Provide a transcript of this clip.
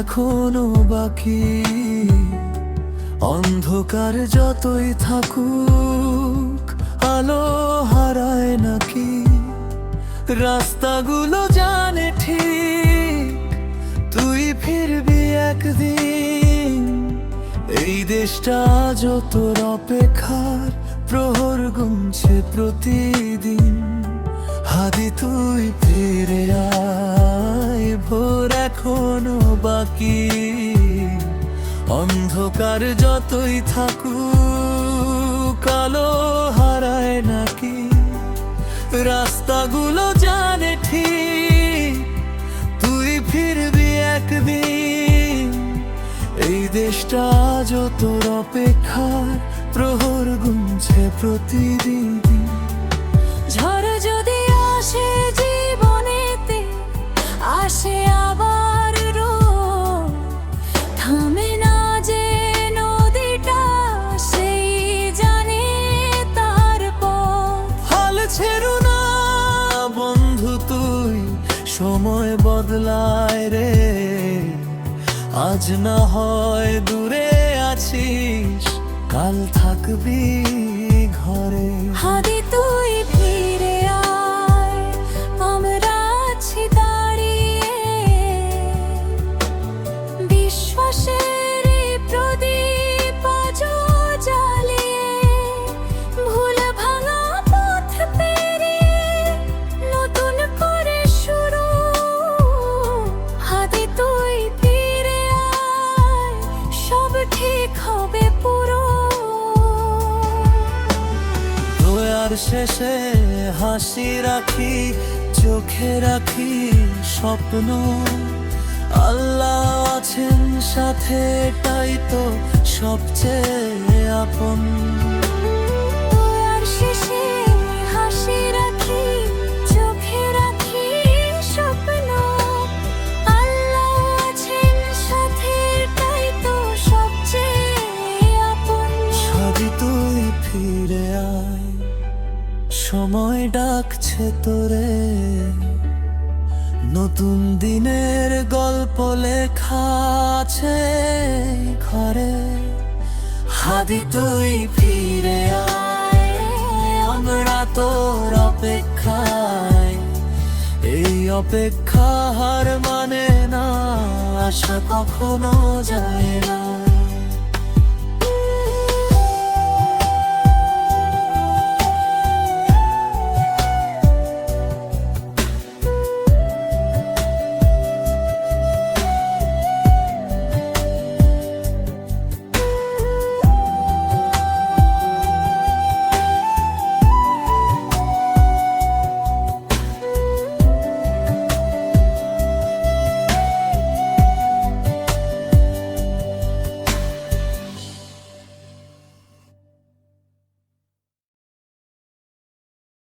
এখনো বাকি। অন্ধকার যতই থাকুক আলো হারায় নাকি, রাস্তাগুলো জানে ঠিক তুই ফিরবি একদিন। এই দেশটা আজ তোর অপেক্ষার প্রহর গুনছে প্রতিদিন। হাদি তুই ফিরে আয়, ভোর এখনো বাকি। অন্ধকার যতই থাকুক আলো হারায় নাকি, রাস্তাগুলো জানে ঠিক তুই ফিরবি একদিন। এই দেশটা আজ তোর অপেক্ষার প্রহর গুনছে প্রতিদিন। ঝড় যদি আসে জীবনেতে, আসে আবার রোদ, থামে না যে নদীটা, সেই জানে তার পথ। হাল ছেড়ো না বন্ধু তুই, সময় বদলায় রে। আজ না হয় দূরে আছিস, কাল থাকবি ঘরে। হাদি তুই ফিরে আয়, আমরা আছি দাঁড়িয়ে। বিশ্বাসের এই প্রদীপ আজও জ্বালিয়ে, ভুল ভাঙা পথ পেরিয়ে নতুন করে শুরু। হাদি তুই ফিরে আয়, সব ঠিক হবে পুরো। দয়ার শেষে হাসি রাখি, চোখে রাখি স্বপ্ন। আল্লাহ আছেন সাথে, এটাই তো সবচেয়ে আপন। দয়ার শেষে হাসি রাখি, চোখে রাখি স্বপ্ন। আল্লাহ আছেন সাথে, এটাই তো সবচেয়ে আপন। সবই তুই ফিরে আয়, সময় ডাকছে তোরে। নতুন দিনের গল্প লেখা আছে ঘরে। হাদি তুই ফিরে আয়, আমরা তোর অপেক্ষায়। এই অপেক্ষা হার মানে না, আশা কখনো যায় না।